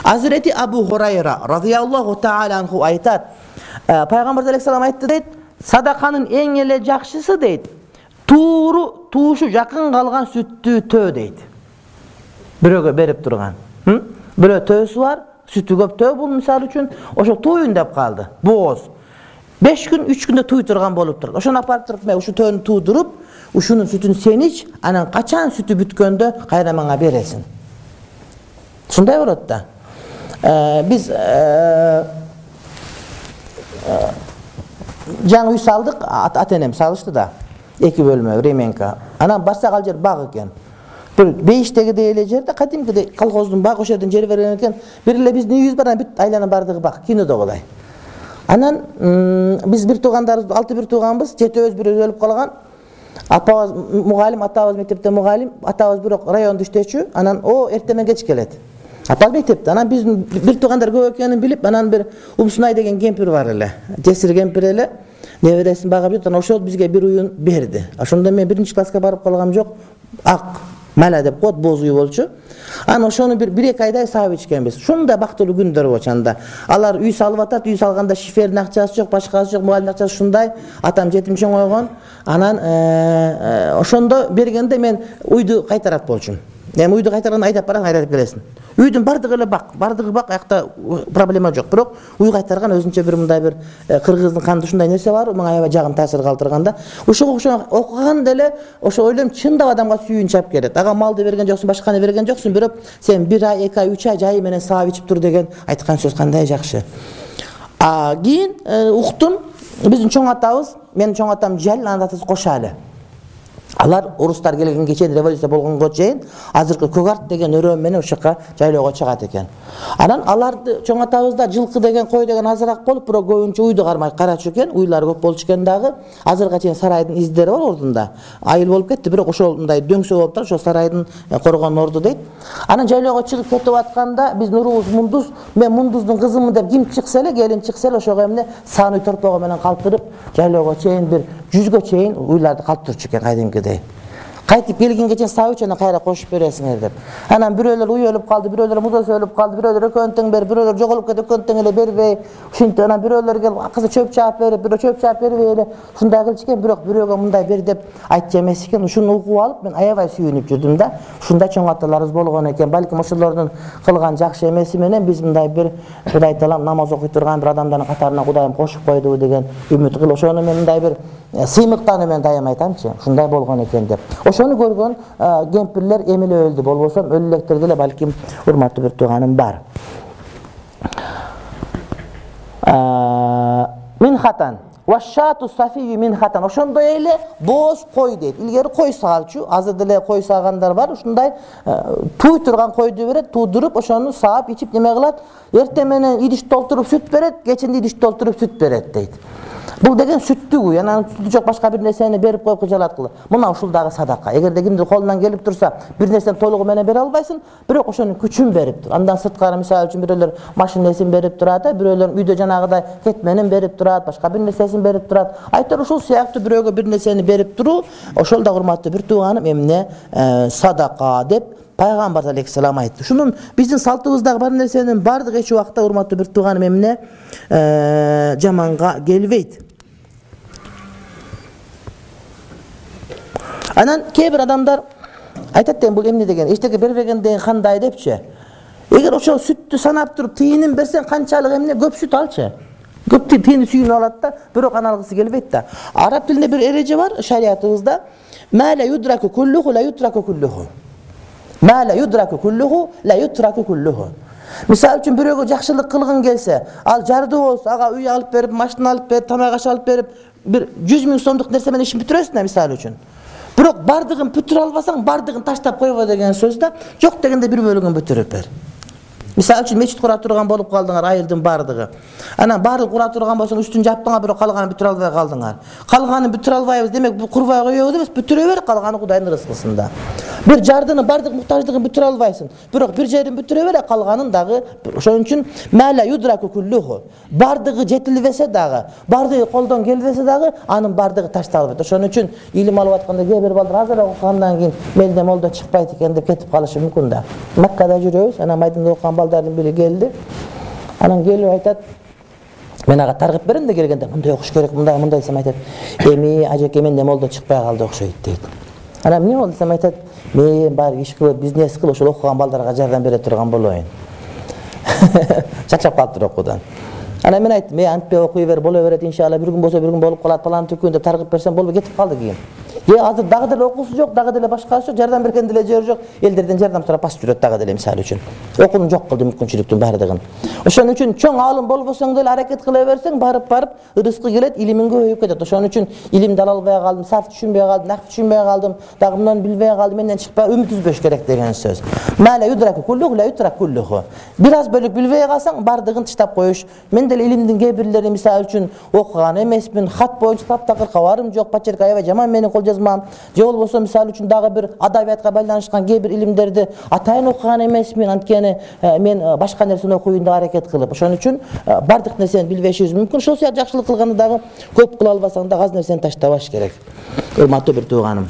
Hazreti Abu Hurayra radıyallahu ta'ala anhu aytat. Peygamber aleyhisselam aytты deyt, sadaqanın en ele жақшысы deyt. Tuğuşu yakın kalgan süttü tö deyt. Biröge berip turgan. Birö tösü var, sütü köp tö bul misal üçün, oşo tuyun dep kaldı. Boğaz. 5 gün 3 günde tuy turgan bolup turdu. Oşonu aparıp turup, uşu töyünü tuğdurup, uşunun sütünü sen iç, anan kaçan sütü bütkönde kayramana beresin. Şunday bolot da. Biz жаңы үй салдық, ата-энем салышты да. 2 бөлме, Ременка. Анан барсак ал жер баг экен. Бир бейиштеги эле жерде кадимкидей колхоздун баг ошо жерден жер берген экен. Бир эле биздин үйүбүз бар, бүт айланып бардыгы баг, кинодо болай. Анан биз бир туугандарыбыз, 6 бир тууганбыз, жетөөбүз бирөө өлүп калган. Апабыз мугалим, атабыз мектепте мугалим, атабыз бирок райондо иштечү. Анан о эртемен кеч келет. Апал мектепте. Анан биздин бир туугандар көп экенин билип, анан бир Умсунай деген кемпир бар эле. Жесир кемпир эле. Небересин багып жүрүп, анан ошол бизге бир уюн берди. Ошондо мен 1-чи класска барып калгам жок. Ак мала деп коет, боз үй болчу. Анан ошону бир 1-2 айдай саап ичкенбиз. Ушундай бактылуу күндөр болчу анда. Алар үй салып атат, үй салганда шифердин акчасы жок, башкасы жок, мугалимдин акчасы ушундай. Атам жетимчең койгон. Анан ошондо бергенде мен үйдү кайтарат болчумун. Эми үйдү кайтарганда айдап барасың, айдап келесиң. Үйдүн бардыгы эле бак, аякта проблема жок. Бирок үй кайтарган өзүнчө бир мындай бир кыргыздын канында ушундай нерсе бар, мага аябай жагым таасир калтырганда. Ошого окуганда эле ошо ойлойм, чындап адамга сүйүүн чап келет. Ага малды берген жоксуң, башканы берген жоксуң, бирок сен 1 ай, 2 ай, 3 ай жайы менен саап ичип тур деген айткан сөз кандай жакшы. Кийин уктум, биздин чоң атабыз, менин чоң атам Жал, анын атасы Кошалы. Алар орустар келгенге чейин, революция болгонго чейин азыркы Көгарт деген өрөө менен ошо жака жайлоого чыгат экен. Анан аларды чоң атабызда жылкы деген, кой деген азыраак болуп, бирок көбүнчө уйду кармай карачу экен, уйлар көп болчу экен дагы. Азыркыга чейин сарайдын издери бар ордунда. Айыл болуп кетти, бирок ошолундай дөңсө болуп тур, ошо сарайдын коргон орду дейт. Анан жайлоого чыгып кетип атканда биз нурубуз Мундуз, мен Мундуздун кызымын деп ким чыкса эле, келин чыкса эле ошого эмне саны торпого менен калтырып, жайлоого чейин бир 100гө чейин уйларды калтырчу экен кайдимкидей. Кайтып келгенге чейин сабыч анан кайра кошуп бересиңер деп. Анан бирөөлөр уй өлүп калды, бирөөлөр мудасы өлүп калды, бирөөлөр экөөнтең бер, бирөөлөр жоголуп кетип экөөнтең эле бербей, ушинтип анан бирөөлөр келип акысы чөп чаап берип, бирөө чөп чаап бербей эле ушундай кылчу экен, бирок бирөөгө мындай бер деп айтчу эмес экен. Ушуну угуп алып мен аябай сүйүнүп жүрдүм да. Ушундай чоң аталарыбыз болгон экен. Балким ошолордун кылган жакшы эмеси менен биз мындай бир Кудай таалам намаз окуй турган бир адамдардын катарына Кудайым кошуп койду деген үмүт кыл. Ошону мен мындай бир сыймыктаны мен дайым айтамчы. Ушундай болгон экен деп. Ошону көргөн кемпирлер эмеле өлдү, болбосо өлүлектерде эле балким урматтуу бир тууганым бар. Минхатан Вашату сафию минхатан. Ошондой эле боз кой дейт. Илгери кой саалчу, азыр деле кой саагандар бар. Ушундай туй турган койду берет, туудуруп ошону саап ичип неме кылат. Эртең менен идиш толтуруп сүт берет, кечинде идиш толтуруп сүт берет дейт. Бул деген сүттүү уй, анан сүтү жок башка бир нерсени берип коюп кыжалат кылы. Мына ушул дагы садака. Эгерде кимдир колунан келип турса, бир нерсени толугу менен бере албайсың, бирок ошонун күчүн берип тур. Андан сырткары мисалы үчүн бирөөлөр машинесин берип турат, бирөөлөр үйдө жанагыдай кетменин берип турат, башка бир нерсесин берип турат. Айтор ушул сыяктуу бирөөгө бир нерсени берип туруу, ошол да урматтуу бир тууганым эмне садака деп Пайгамбар алейхиссалам айтты. Шунун биздин салтыбыздагы бар нерсенин бардыгы эч убакта урматтуу бир тууганым эмне жаманга келбейт. Анан кээ бир адамдар айтат бул эмне деген, эчтеке бербеген деген кандай депчи. Эгер ошол сүттү санап туруп тыйынын берсең канчалык эмне көп сүт алчы. Көп тыйын сүйүнүп алат да, бирок аны алгысы келбейт да. Араб тилинде бир эреже бар шариятыбызда. Ма ла юдраку куллуху ла ютраку куллуху. Ма ла юдраку куллуху ла ютраку куллуху. Мисалы үчүн бирөөгө жакшылык кылгың келсе, ал жардуу болсо, ага үй алып берип, машина алып берип, тамак аш алып берип, бир 100 000 сомдук нерсе менен ишин бүтүрөсүң мисалы үчүн. Бирок бардыгын бүтүрө албасаң, бардыгын таштап койбо деген сөз да, жок дегенде бир бөлүгүн бүтүрүп бер. Мисалы үчүн мечит кура турган болуп калдыңар, айылдын бардыгы. Анан бардыгы кура турган болсоң, үстүн жаптыңар, бирок калганын бүтүрө албай калдыңар. Калганын бүтүрө албайбыз демек, бул курбай коебуз эмес, бүтүрө бер, калганы Кудайдын рызкысында. Bir jardını bardıq muhtaçlığını бүтүрө албайсың. Бирок bir жерин бүтүрө бере калганын дагы ошон үчүн мәлә юдраку куллуху. Бардыгы жетилбесе дагы, бардыгы колдон келбесе дагы анын бардыгы ташталбайт. Ошон үчүн илим алып атканда кээ бир балдар азыр окугандан кийин менде молдо чыкпайт экен деп кетип калышы мүмкүн да. Маккада жүрөбүз, анан майданда окуган балдардын бири келди. Анан келип айтат, мен ага таргып берем да келгенде мындай окуш керек, мындай десем айтат, эми ажеке менде молдо чыкпай калды окшойт дейт. Анан эмне болду десем айтат, мен бар иш кылып, бизнес кылып, ошол окуган балдарга жардам бере турган болоюн. Чачап калыптыр окуудан. Анан мен айттым, антпе окуй бер, боло берет иншалла, бир күн болсо бир күн болуп калат, палан түкүн деп таргып берсем болбой кетип калды кийин. Азыр дагы деле окуусу жок, дагы деле башкасы жок, жардам берген деле жери жок, элдерден жардам сурап басып жүрөт дагы деле мисалы үчүн. Окууну жок кылды мүмкүнчүлүктүн бардыгын. Ошон үчүн чоң алым болбосоң деле аракет кыла берсең, барып ырыскы келет, илимиң көбөйүп кетет. Ошон үчүн илимди ала албай калдым, сарф түшүнбөй калдым, нахв түшүнбөй калдым, дагы мындан билбей калдым, менден чыкпай үмүт үзбөш керек деген сөз. Мала юдраку куллуху ла ютрак куллуху. Бир аз бөлүк билбей калсаң, бардыгын таштап коюш. Мен деле илимдин кээ бирлери мисалы үчүн окуган эмесмин, хат боюнча таптакыр кабарым жок, почерк аябай жаман менин кол жазмам. Же болбосо мисалы үчүн дагы бир адабиятка байланышкан кээ бир илимдерди атайын окуган эмесмин, анткени мен башка нерсени окуйын деп аракет кылып. Ошон үчүн бардык нерсени билбешибиз мүмкүн. Ошол сыяктуу жакшылык кылганда дагы көп кыла албасаң да аз нерсени таштабаш керек. Урматтуу бир тууганым.